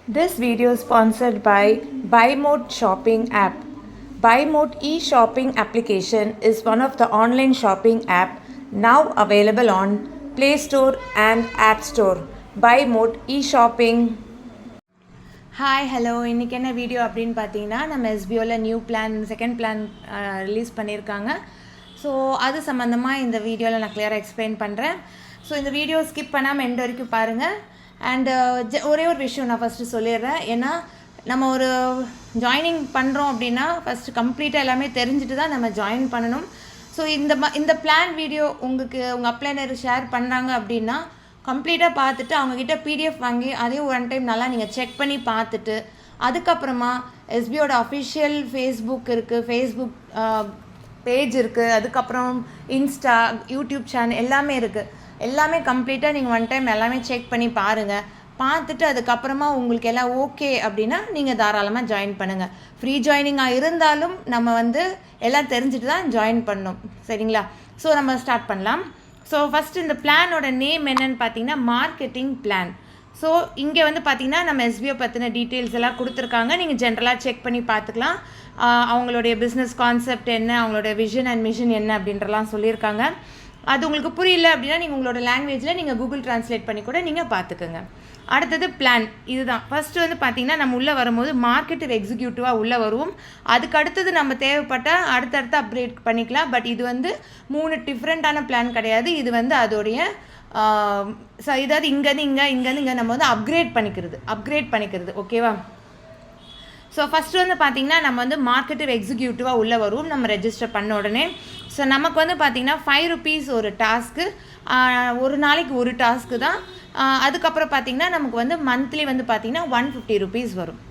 This video is sponsored by BuyMode Shopping app. BuyMode e-shopping application is one of the online shopping app now available on Play Store and App Store. BuyMode e-shopping. Hi hello இன்றைக்கி என்ன video அப்படின்னு பார்த்தீங்கன்னா நம்ம எஸ்பிஓவில் new plan second plan release பண்ணியிருக்காங்க. So அது சம்மந்தமாக இந்த வீடியோவில் நான் கிளியராக எக்ஸ்பிளைன் பண்ணுறேன். ஸோ இந்த வீடியோ ஸ்கிப் பண்ணாமல் எண்ட் வரைக்கும் பாருங்கள். அண்டு ஒரே ஒரு விஷயம் நான் ஃபஸ்ட்டு சொல்லிடுறேன். ஏன்னா நம்ம ஒரு ஜாயினிங் பண்ணுறோம் அப்படின்னா ஃபஸ்ட்டு கம்ப்ளீட்டாக எல்லாமே தெரிஞ்சுட்டு தான் நம்ம ஜாயின் பண்ணணும். ஸோ இந்த பிளான் வீடியோ உங்களுக்கு உங்கள் அப்ளைனர் ஷேர் பண்ணுறாங்க அப்படின்னா கம்ப்ளீட்டாக பார்த்துட்டு அவங்கக்கிட்ட பிடிஎஃப் வாங்கி அதையும் ஒன் டைம் நல்லா நீங்கள் செக் பண்ணி பார்த்துட்டு அதுக்கப்புறமா எஸ்பிஓட அஃபிஷியல் ஃபேஸ்புக் இருக்குது, ஃபேஸ்புக் பேஜ் இருக்குது, அதுக்கப்புறம் இன்ஸ்டா, யூடியூப் சேனல் எல்லாமே இருக்குது. எல்லாமே கம்ப்ளீட்டாக நீங்கள் ஒன் டைம் எல்லாமே செக் பண்ணி பாருங்கள். பார்த்துட்டு அதுக்கப்புறமா உங்களுக்கு எல்லாம் ஓகே அப்படின்னா நீங்கள் தாராளமாக ஜாயின் பண்ணுங்கள். ஃப்ரீ ஜாயினிங்காக இருந்தாலும் நம்ம எல்லாம் தெரிஞ்சுட்டு தான் ஜாயின் பண்ணணும். சரிங்களா? ஸோ நம்ம ஸ்டார்ட் பண்ணலாம். ஸோ ஃபஸ்ட்டு இந்த பிளானோட நேம் என்னன்னு பார்த்தீங்கன்னா மார்க்கெட்டிங் பிளான். ஸோ இங்கே பார்த்தீங்கன்னா நம்ம எஸ்பிஓ பற்றின டீட்டெயில்ஸ் எல்லாம் கொடுத்துருக்காங்க. நீங்கள் ஜென்ரலாக செக் பண்ணி பார்த்துக்கலாம். அவங்களுடைய பிஸ்னஸ் கான்செப்ட் என்ன, அவங்களோட விஷன் அண்ட் மிஷன் என்ன அப்படின்றலாம் சொல்லியிருக்காங்க. அது உங்களுக்கு புரியல அப்படின்னா நீங்கள் உங்களோட லாங்குவேஜில் நீங்கள் கூகுள் ட்ரான்ஸ்லேட் பண்ணி கூட நீங்கள் பார்த்துக்கோங்க. அடுத்தது பிளான். இதுதான் ஃபஸ்ட்டு பார்த்தீங்கன்னா நம்ம உள்ளே வரும்போது மார்க்கெட்டிங் எக்ஸிக்யூட்டிவாக உள்ளே வருவோம். அதுக்கு அடுத்தது நம்ம தேவைப்பட்டால் அடுத்தடுத்து அப்கிரேட் பண்ணிக்கலாம். பட் இது 3 டிஃப்ரெண்ட்டான பிளான் கிடையாது. இது அதோடைய இதாவது இங்கேருந்து நம்ம அப்கிரேட் பண்ணிக்கிறது. ஓகேவா? ஸோ ஃபஸ்ட்டு பார்த்தீங்கன்னா நம்ம மார்க்கெட்டிங் எக்ஸிக்யூட்டிவாக உள்ளே வருவோம் நம்ம ரெஜிஸ்டர் பண்ண உடனே. ஸோ நமக்கு பார்த்தீங்கன்னா ₹5 ஒரு டாஸ்க்கு, ஒரு நாளைக்கு ஒரு டாஸ்க்கு தான். அதுக்கப்புறம் பார்த்தீங்கன்னா நமக்கு மந்த்லி பார்த்தீங்கன்னா ₹150 வரும்.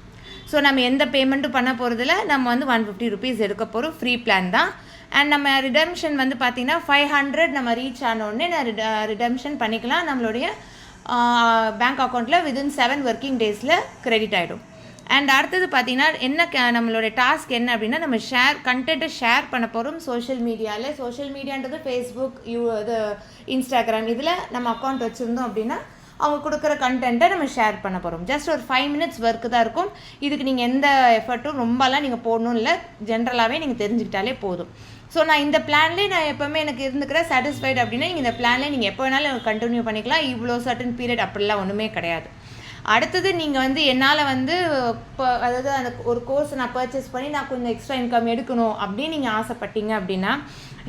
ஸோ நம்ம எந்த பேமெண்ட்டும் பண்ண போகிறதில்ல. நம்ம ₹150 எடுக்க போகிறோம். ஃப்ரீ பிளான் தான். அண்ட் நம்ம ரிடம்ஷன் பார்த்தீங்கன்னா 500 நம்ம ரீச் ஆனோடனே நான் ரிடம்ஷன் பண்ணிக்கலாம். நம்மளுடைய பேங்க் அக்கௌண்ட்டில் வித்தின் 7 ஒர்க்கிங் டேஸில் கிரெடிட் ஆகிடும். அண்ட் அடுத்தது பார்த்தீங்கன்னா நம்மளோட டாஸ்க் என்ன அப்படின்னா நம்ம கண்டென்ட்டை ஷேர் பண்ண போகிறோம் சோஷியல் மீடியாவில். சோஷியல் மீடியான்றது ஃபேஸ்புக், இன்ஸ்டாகிராம், இதில் நம்ம அக்கௌண்ட் வச்சுருந்தோம் அப்படின்னா அவங்க கொடுக்குற கண்டென்ட்டை நம்ம ஷேர் பண்ண போகிறோம். ஜஸ்ட் ஒரு 5 மினிட்ஸ் ஒர்க்கு தான் இருக்கும். இதுக்கு நீங்கள் எந்த எஃபர்ட்டும் ரொம்பலாம் நீங்கள் போடணும் இல்லை, ஜென்ரலாகவே நீங்கள் தெரிஞ்சுக்கிட்டாலே போதும். ஸோ நான் இந்த பிளான்லேயே நான் எப்போவுமே எனக்கு இருந்துக்கிற சாட்டிஸ்ஃபைட் அப்படின்னா நீங்கள் இந்த பிளான்லேயே நீங்கள் எப்போ வேணாலும் கண்டினியூ பண்ணிக்கலாம். இவ்வளோ சர்டன் பீரியட் அப்படிலாம் ஒன்றுமே கிடையாது. அடுத்தது நீங்கள் என்னால் அதாவது அந்த ஒரு கோர்ஸை நான் பர்ச்சேஸ் பண்ணி நான் கொஞ்சம் எக்ஸ்ட்ரா இன்கம் எடுக்கணும் அப்படின்னு நீங்கள் ஆசைப்பட்டீங்க அப்படின்னா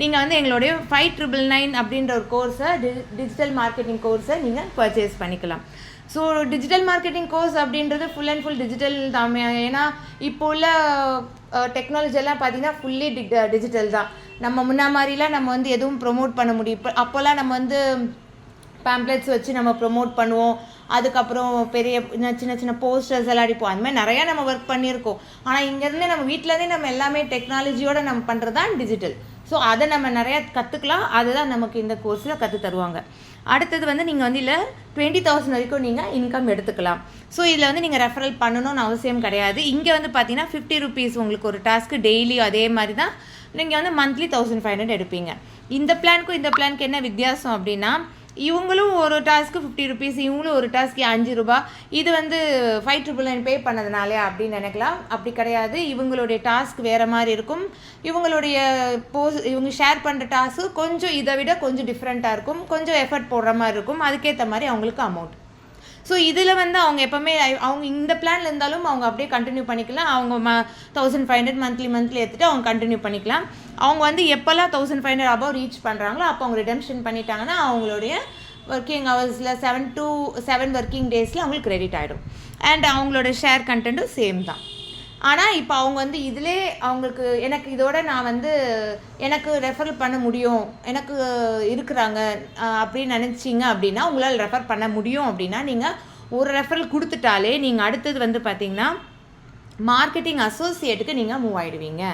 நீங்கள் எங்களுடைய 5999 அப்படின்ற ஒரு கோர்ஸை டிஜிட்டல் மார்க்கெட்டிங் கோர்ஸை நீங்கள் பர்ச்சேஸ் பண்ணிக்கலாம். ஸோ டிஜிட்டல் மார்க்கெட்டிங் கோர்ஸ் அப்படின்றது ஃபுல் அண்ட் ஃபுல் டிஜிட்டல் தான். ஏன்னா இப்போ உள்ள டெக்னாலஜியெல்லாம் பார்த்தீங்கன்னா ஃபுல்லி டிஜிட்டல் தான். நம்ம முன்னா மாதிரிலாம் நம்ம எதுவும் ப்ரொமோட் பண்ண முடியும். இப்போ அப்போல்லாம் நம்ம பேம்ப்ளெட்ஸ் வச்சு நம்ம ப்ரொமோட் பண்ணுவோம். அதுக்கப்புறம் பெரிய சின்ன சின்ன போஸ்டர்ஸ் எல்லாம் அடிப்போம். அந்த மாதிரி நிறையா நம்ம ஒர்க் பண்ணியிருக்கோம். ஆனால் இங்கேருந்தே நம்ம வீட்டிலேருந்தே நம்ம எல்லாமே டெக்னாலஜியோடு நம்ம பண்ணுறது தான் டிஜிட்டல். ஸோ அதை நம்ம நிறையா கற்றுக்கலாம். அதுதான் நமக்கு இந்த கோர்ஸில் கற்றுத் தருவாங்க. அடுத்தது நீங்கள் இல்லை 20,000 வரைக்கும் நீங்கள் இன்கம் எடுத்துக்கலாம். ஸோ இதில் நீங்கள் ரெஃபரல் பண்ணணும்னு அவசியம் கிடையாது. இங்கே பார்த்தீங்கன்னா ₹50 உங்களுக்கு ஒரு டாஸ்க்கு டெய்லி. அதே மாதிரி தான் நீங்கள் மந்த்லி 1500 எடுப்பீங்க. இந்த பிளானுக்கும் இந்த பிளானுக்கு என்ன வித்தியாசம் அப்படின்னா இவங்களும் ஒரு டாஸ்க்கு ₹50, இவங்களும் ஒரு டாஸ்க்கு ₹5. இது 5999 பே பண்ணதுனாலே அப்படின்னு நினைக்கலாம். அப்படி கிடையாது. இவங்களுடைய டாஸ்க் வேறு மாதிரி இருக்கும். இவங்களுடைய இவங்க ஷேர் பண்ணுற டாஸ்க்கு கொஞ்சம் இதை விட கொஞ்சம் டிஃப்ரெண்ட்டாக இருக்கும். கொஞ்சம் எஃபர்ட் போடுற மாதிரி இருக்கும். அதுக்கேற்ற மாதிரி அவங்களுக்கு அமௌண்ட். ஸோ இதில் அவங்க எப்போவுமே அவங்க இந்த பிளானில் இருந்தாலும் அவங்க அப்படியே கண்டினியூ பண்ணிக்கலாம். அவங்க 1500 மந்த்லி எடுத்துகிட்டு அவங்க கண்டினியூ பண்ணிக்கலாம். அவங்க எப்போல்லாம் 1500 அபவ் ரீச் பண்ணுறாங்களோ அப்போ அவங்க ரிடம்ஷன் பண்ணிட்டாங்கன்னா அவங்களுடைய ஒர்க்கிங் ஹவர்ஸில் 7 to 7 ஒர்க்கிங் டேஸில் அவங்களுக்கு கிரெடிட் ஆகிடும். அண்ட் அவங்களோட ஷேர் கண்டென்ட்டும் சேம் தான். ஆனால் இப்போ அவங்க இதிலே அவங்களுக்கு எனக்கு இதோட நான் எனக்கு ரெஃபர் பண்ண முடியும், எனக்கு இருக்கிறாங்க அப்படின்னு நினச்சிங்க அப்படின்னா உங்களால் ரெஃபர் பண்ண முடியும் அப்படின்னா நீங்கள் ஒரு ரெஃபரல் கொடுத்துட்டாலே நீங்கள் அடுத்தது பார்த்தீங்கன்னா மார்க்கெட்டிங் அசோசியேட்டுக்கு நீங்கள் மூவ் ஆகிடுவீங்க.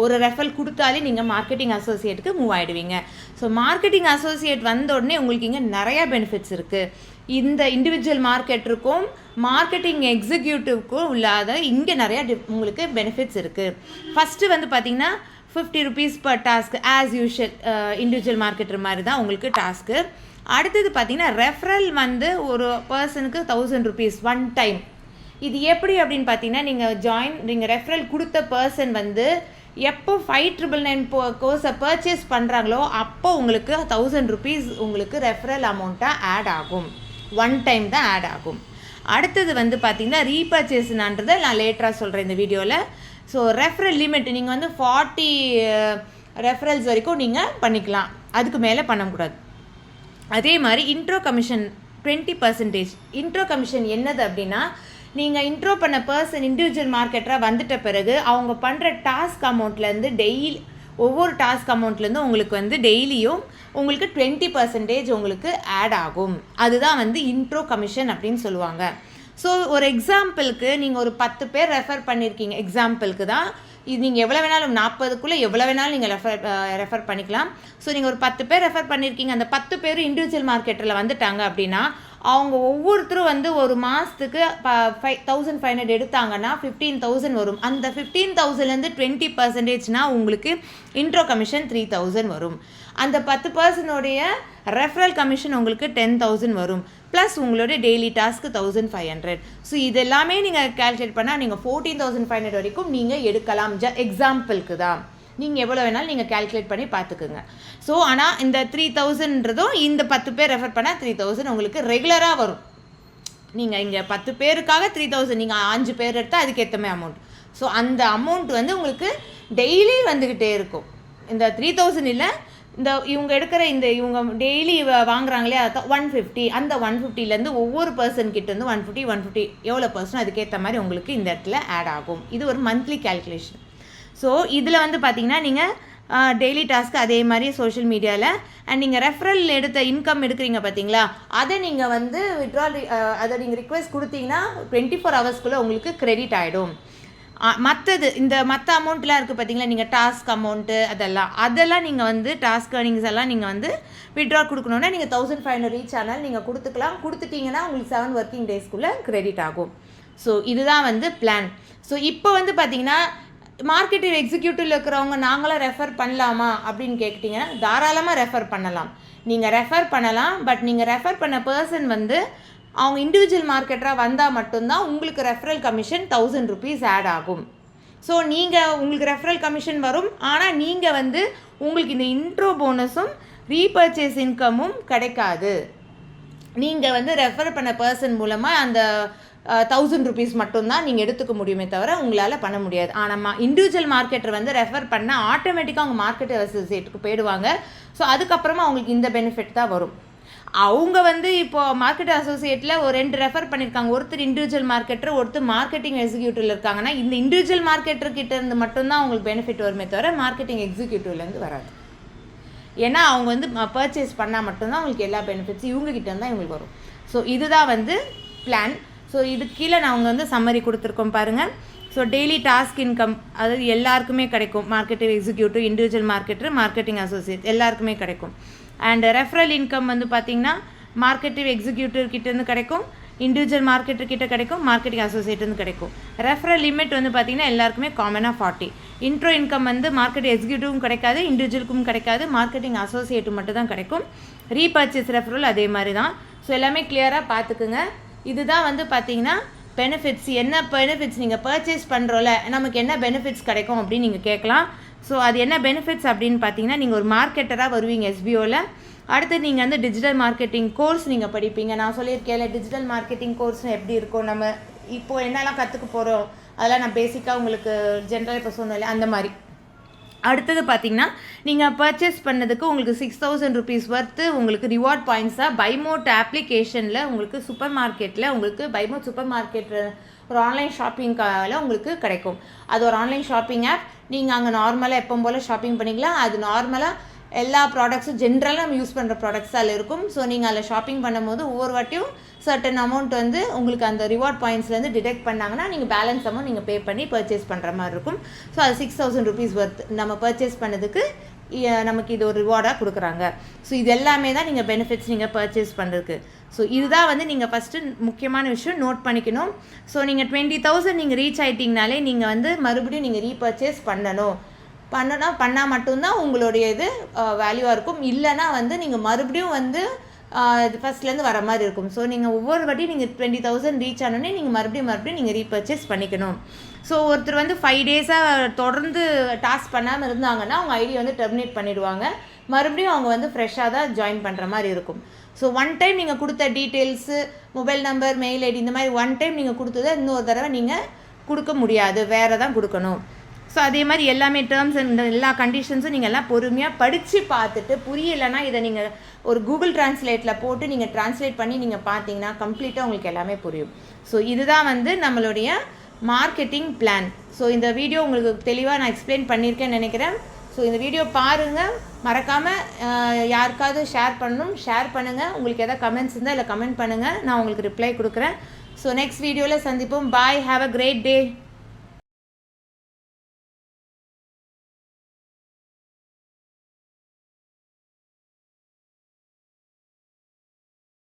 ஒரு ரெஃபரல் கொடுத்தாலே நீங்கள் மார்க்கெட்டிங் அசோசியேட்டுக்கு மூவ் ஆகிடுவீங்க. ஸோ மார்க்கெட்டிங் அசோசியேட் வந்த உடனே உங்களுக்கு இங்கே நிறையா பெனிஃபிட்ஸ் இருக்குது. இந்த இண்டிவிஜுவல் மார்க்கெட்டுக்கும் மார்க்கெட்டிங் எக்ஸிக்யூட்டிவ்க்கும் இல்லாத இங்கே நிறையா உங்களுக்கு பெனிஃபிட்ஸ் இருக்குது. ஃபஸ்ட்டு பார்த்தீங்கன்னா ₹50 per task as usual individual marketer மாதிரி தான் உங்களுக்கு டாஸ்க்கு. அடுத்தது பார்த்தீங்கன்னா ரெஃபரல் ஒரு பர்சனுக்கு ₹1000 ஒன் டைம். இது எப்படி அப்படின்னு பார்த்தீங்கன்னா, நீங்கள் ரெஃபரல் கொடுத்த பர்சன் வந்து எப்போ 5999 கோர்ஸை பர்ச்சேஸ் பண்ணுறாங்களோ அப்போ உங்களுக்கு 1000 rupees உங்களுக்கு ரெஃபரல் அமௌண்ட்டாக ஆட் ஆகும். ஒன் டைம் தான் ஆட் ஆகும். அடுத்தது வந்து பார்த்திங்கன்னா ரீபர்ச்சேஸ்னான்றதை நான் லேட்டராக சொல்கிறேன் இந்த வீடியோவில். ஸோ ரெஃபரல் லிமிட் நீங்கள் வந்து 40 ரெஃபரல்ஸ் வரைக்கும் நீங்கள் பண்ணிக்கலாம், அதுக்கு மேலே பண்ணக்கூடாது. அதே மாதிரி இன்ட்ரோ கமிஷன் 20%. இன்ட்ரோ கமிஷன் என்னது அப்படின்னா, நீங்கள் இன்ட்ரோ பண்ண பர்சன் இண்டிவிஜுவல் மார்க்கெட்டராக வந்துட்ட பிறகு அவங்க பண்ணுற டாஸ்க் அமௌண்ட்லேருந்து ஒவ்வொரு டாஸ்க் அமௌண்ட்லேருந்து உங்களுக்கு வந்து டெய்லியும் உங்களுக்கு 20% உங்களுக்கு ஆட் ஆகும். அதுதான் வந்து இன்ட்ரோ கமிஷன் அப்படின்னு சொல்லுவாங்க. ஸோ ஒரு எக்ஸாம்பிளுக்கு நீங்கள் ஒரு 10 பேர் ரெஃபர் பண்ணியிருக்கீங்க, எக்ஸாம்பிளுக்கு தான் இது. நீங்கள் எவ்வளோ வேணாலும் 40க்குள்ளே எவ்வளோ வேணாலும் நீங்கள் ரெஃபர் பண்ணிக்கலாம். ஸோ நீங்கள் ஒரு 10 பேர் ரெஃபர் பண்ணியிருக்கீங்க, அந்த 10 பேரும் இண்டிவிஜுவல் மார்க்கெட்டில் வந்துட்டாங்க அப்படின்னா அவங்க ஒவ்வொருத்தரும் வந்து ஒரு மாதத்துக்கு 5500 எடுத்தாங்கன்னா 15,000 வரும். அந்த 15,000லேருந்து 20%னா உங்களுக்கு இன்ட்ரோ கமிஷன் 3,000 வரும். அந்த 10% ரெஃபரல் கமிஷன் உங்களுக்கு 10,000 வரும். ப்ளஸ் உங்களுடைய டெய்லி டாஸ்க்கு 1,500. ஸோ இது எல்லாமே நீங்கள் கால்குலேட் பண்ணால் நீங்கள் 14,500 வரைக்கும் நீங்கள் எடுக்கலாம். எக்ஸாம்பிளுக்கு தான், நீங்கள் எவ்வளோ வேணாலும் நீங்கள் கால்குலேட் பண்ணி பார்த்துக்குங்க. ஸோ ஆனால் இந்த 3,000ன்றதும் இந்த 10 பேர் ரெஃபர் பண்ணால் 3,000 உங்களுக்கு ரெகுலராக வரும். நீங்கள் இங்கே 10 பேருக்காக 3,000, நீங்கள் 5 பேர் எடுத்தால் அதுக்கேற்ற மாதிரி அமௌண்ட். ஸோ அந்த அமௌண்ட் வந்து உங்களுக்கு டெய்லி வந்துக்கிட்டே இருக்கும். இந்த 3,000 இல்லை, இவங்க எடுக்கிற இவங்க டெய்லி வாங்குறாங்களே 150, அந்த 150லேருந்து ஒவ்வொரு பர்சன் கிட்ட இருந்து 150 எவ்வளோ பர்சன் அதுக்கேற்ற மாதிரி உங்களுக்கு இந்த இடத்துல ஆட் ஆகும். இது ஒரு மந்த்லி கால்குலேஷன். ஸோ இதில் வந்து பார்த்தீங்கன்னா நீங்கள் டெய்லி டாஸ்க்கு அதே மாதிரி சோஷியல் மீடியாவில் அண்ட் நீங்கள் ரெஃபரல் எடுத்த இன்கம் எடுக்கிறீங்க பார்த்தீங்களா, அதை நீங்கள் வந்து விட்ரால் அதை நீங்கள் ரிக்வெஸ்ட் கொடுத்தீங்கன்னா 24 ஹவர்ஸ்க்குள்ளே உங்களுக்கு கிரெடிட் ஆகிடும். மற்ற அமௌண்ட்லாம் இருக்குது பார்த்தீங்களா, நீங்கள் டாஸ்க் அமௌண்ட்டு அதெல்லாம் நீங்கள் வந்து டாஸ்க் ஏர்னிங்ஸ் எல்லாம் நீங்கள் வந்து விட்ரா கொடுக்கணுன்னா நீங்கள் 1,500 ரீச் ஆனால் நீங்கள் கொடுத்துட்டிங்கன்னா உங்களுக்கு 7 working daysக்குள்ளே கிரெடிட் ஆகும். ஸோ இதுதான் வந்து பிளான். ஸோ இப்போ வந்து பார்த்தீங்கன்னா மார்க்கெட்டிங் எக்ஸிக்யூட்டிவில் இருக்கிறவங்க நாங்களாம் ரெஃபர் பண்ணலாமா அப்படின்னு கேட்டிங்கன்னா தாராளமாக ரெஃபர் பண்ணலாம். நீங்கள் ரெஃபர் பண்ணலாம். பட் நீங்கள் ரெஃபர் பண்ண பர்சன் வந்து அவங்க இண்டிவிஜுவல் மார்க்கெட்டராக வந்தால் மட்டும்தான் உங்களுக்கு ரெஃபரல் கமிஷன் 1,000 rupees ஆட் ஆகும். ஸோ உங்களுக்கு ரெஃபரல் கமிஷன் வரும். ஆனால் நீங்கள் வந்து உங்களுக்கு இந்த இன்ட்ரோ போனஸும் ரீபர்ச்சேஸ் இன்கமும் கிடைக்காது. நீங்கள் வந்து ரெஃபர் பண்ண பர்சன் மூலமாக அந்த 1,000 rupees மட்டும்தான் நீங்கள் எடுத்துக்க முடியுமே தவிர உங்களால் பண்ண முடியாது. ஆனால் இண்டிவிஜுவல் மார்க்கெட்டர் வந்து ரெஃபர் பண்ணால் ஆட்டோமேட்டிக்காக அவங்க மார்க்கெட் அசோசியேட்டுக்கு போயிடுவாங்க. ஸோ அதுக்கப்புறமா அவங்களுக்கு இந்த பெனிஃபிட் தான் வரும். அவங்க வந்து இப்போது மார்க்கெட் அசோசியேட்டில் ஒரு 2 ரெஃபர் பண்ணியிருக்காங்க, ஒருத்தர் இண்டிவிஜுவல் மார்க்கெட்டர், ஒருத்தர் மார்க்கெட்டிங் எக்ஸிக்யூட்டிவில் இருக்காங்கன்னா இந்த இண்டிவிஜுவல் மார்க்கெட்டர்கிட்ட இருந்து மட்டும்தான் அவங்களுக்கு பெனிஃபிட் வருமே தவிர மார்க்கெட்டிங் எக்ஸிக்யூட்டிவ்லேருந்து வராது. ஏன்னா அவங்க வந்து பர்ச்சேஸ் பண்ணால் மட்டும்தான் அவங்களுக்கு எல்லா பெனிஃபிட்ஸும் இவங்ககிட்ட தான் இவங்களுக்கு வரும். ஸோ இதுதான் வந்து பிளான். ஸோ இது கீழே நான் வந்து சம்மரி கொடுத்துருக்கோம் பாருங்கள். ஸோ டெய்லி டாஸ்க் இன்கம் அதாவது எல்லாருக்குமே கிடைக்கும். Marketing executive, individual marketer, marketing associate எல்லாருக்குமே கிடைக்கும். அண்ட் ரெஃபரல் இன்கம் வந்து பார்த்திங்கன்னா மார்க்கெட்டிங் எக்ஸிக்யூட்டிவ் கிட்டேருந்து கிடைக்கும், இண்டிவிஜுவல் மார்க்கெட்டர் கிட்ட கிடைக்கும், மார்க்கெட்டிங் அசோசியேட்லேருந்து கிடைக்கும். ரெஃபரல் லிமிட் வந்து பார்த்திங்கன்னா எல்லாருக்குமே காமனாக 40. இன்ட்ரோ இன்கம் வந்து மார்க்கெட்டிங் எக்ஸிக்யூட்டிவும் கிடைக்காது, இண்டிவிஜுவலுக்கும் கிடைக்காது, மார்க்கெட்டிங் அசோசியேட்டு மட்டும் தான் கிடைக்கும். ரீபர்ச்சேஸ் ரெஃபரல் அதே மாதிரி தான். ஸோ எல்லாமே கிளியராக பார்த்துக்குங்க. இதுதான் வந்து பார்த்தீங்கன்னா பெனிஃபிட்ஸ். என்ன பெனிஃபிட்ஸ் நீங்கள் பர்ச்சேஸ் பண்ணுறோல நமக்கு என்ன பெனிஃபிட்ஸ் கிடைக்கும் அப்படின்னு நீங்கள் கேட்கலாம். ஸோ அது என்ன பெனிஃபிட்ஸ் அப்படின்னு பார்த்தீங்கன்னா நீங்கள் ஒரு மார்க்கெட்டராக வருவீங்க எஸ்பிஓவில். அடுத்து நீங்கள் வந்து டிஜிட்டல் மார்க்கெட்டிங் கோர்ஸ் நீங்கள் படிப்பீங்க. நான் சொல்லியிருக்கேன்ல டிஜிட்டல் மார்க்கெட்டிங் கோர்ஸ் எப்படி இருக்கும், நம்ம இப்போது என்னெல்லாம் கற்றுக்க போகிறோம் அதெல்லாம் நான் பேசிக்காக உங்களுக்கு ஜென்ரலாக இப்போ சொன்னேன் அந்த மாதிரி. அடுத்தது பார்த்தீங்கன்னா நீங்கள் பர்ச்சேஸ் பண்ணதுக்கு உங்களுக்கு 6,000 rupees வர்த்து உங்களுக்கு ரிவார்ட் பாயிண்ட்ஸாக பைமோட் அப்ளிகேஷனில் உங்களுக்கு சூப்பர் மார்க்கெட்டில் உங்களுக்கு பைமோட் சூப்பர் மார்க்கெட் ஒரு ஆன்லைன் ஷாப்பிங்கால் உங்களுக்கு கிடைக்கும். அது ஒரு ஆன்லைன் ஷாப்பிங் ஆப். நீங்கள் அங்கே நார்மலாக எப்போ போல் ஷாப்பிங் பண்ணிக்கலாம். அது நார்மலாக எல்லா ப்ராடக்ட்ஸும் ஜென்ரலாக நம்ம யூஸ் பண்ணுற ப்ராடக்ட்ஸ் அதில் இருக்கும். ஸோ நீங்கள் அதில் ஷாப்பிங் பண்ணும்போது ஒவ்வொரு வாட்டியும் சர்டன் அமௌண்ட் வந்து உங்களுக்கு அந்த ரிவார்ட் பாயிண்ட்ஸ்லேருந்து டிடெக்ட் பண்ணாங்கன்னா நீங்கள் பேலன்ஸ் அமௌண்ட் நீங்கள் பே பண்ணி பர்ச்சேஸ் பண்ணுற மாதிரி இருக்கும். ஸோ அது 6,000 rupees வர்த் நம்ம பர்ச்சேஸ் பண்ணதுக்கு நமக்கு இது ஒரு ரிவார்டாக கொடுக்குறாங்க. ஸோ இது எல்லாமே தான் நீங்கள் பெனிஃபிட்ஸ் நீங்கள் பர்ச்சேஸ் பண்ணுறதுக்கு. ஸோ இதுதான் வந்து நீங்கள் ஃபஸ்ட்டு முக்கியமான விஷயம் நோட் பண்ணிக்கணும். ஸோ நீங்கள் 20,000 நீங்கள் ரீச் ஆகிட்டிங்கனாலே நீங்கள் வந்து மறுபடியும் நீங்கள் ரீபர்ச்சேஸ் பண்ணால் மட்டும்தான் உங்களுடைய இது வேல்யூவாக இருக்கும். இல்லைனா வந்து நீங்கள் மறுபடியும் வந்து ஃபஸ்ட்லேருந்து வர மாதிரி இருக்கும். ஸோ நீங்கள் ஒவ்வொரு வாட்டி நீங்கள் 20,000 ரீச் ஆனோடனே நீங்கள் மறுபடியும் நீங்கள் ரீபர்ச்சேஸ் பண்ணிக்கணும். ஸோ ஒருத்தர் வந்து 5 டேஸாக தொடர்ந்து டாஸ்க் பண்ணாமல் இருந்தாங்கன்னா அவங்க ஐடி வந்து டெர்மினேட் பண்ணிடுவாங்க. மறுபடியும் அவங்க வந்து ஃப்ரெஷ்ஷாக தான் ஜாயின் பண்ணுற மாதிரி இருக்கும். ஸோ ஒன் டைம் நீங்கள் கொடுத்த details, mobile number, mail ID, இந்த மாதிரி ஒன் டைம் நீங்கள் கொடுத்ததை இன்னொரு தடவை நீங்கள் கொடுக்க முடியாது, வேறு தான் கொடுக்கணும். ஸோ அதே மாதிரி எல்லாமே டேர்ம்ஸ் அண்ட் எல்லா கண்டிஷன்ஸும் நீங்கள் எல்லாம் பொறுமையாக படித்து பார்த்துட்டு, புரியலைன்னா இதை நீங்கள் ஒரு கூகுள் டிரான்ஸ்லேட்டில் போட்டு நீங்கள் டிரான்ஸ்லேட் பண்ணி நீங்கள் பார்த்தீங்கன்னா கம்ப்ளீட்டாக உங்களுக்கு எல்லாமே புரியும். ஸோ இதுதான் வந்து நம்மளுடைய மார்க்கெட்டிங் பிளான். ஸோ இந்த வீடியோ உங்களுக்கு தெளிவாக நான் எக்ஸ்பிளைன் பண்ணியிருக்கேன்னு நினைக்கிறேன். ஸோ இந்த வீடியோ பாருங்கள், மறக்காமல் யாருக்காவது ஷேர் பண்ணுங்கள். உங்களுக்கு எதாவது கமெண்ட்ஸ் இருந்தால் இல்லை கமெண்ட் பண்ணுங்கள், நான் உங்களுக்கு ரிப்ளை கொடுக்குறேன். ஸோ நெக்ஸ்ட் வீடியோவில் சந்திப்போம். பாய், ஹாவ் அ கிரேட் டே.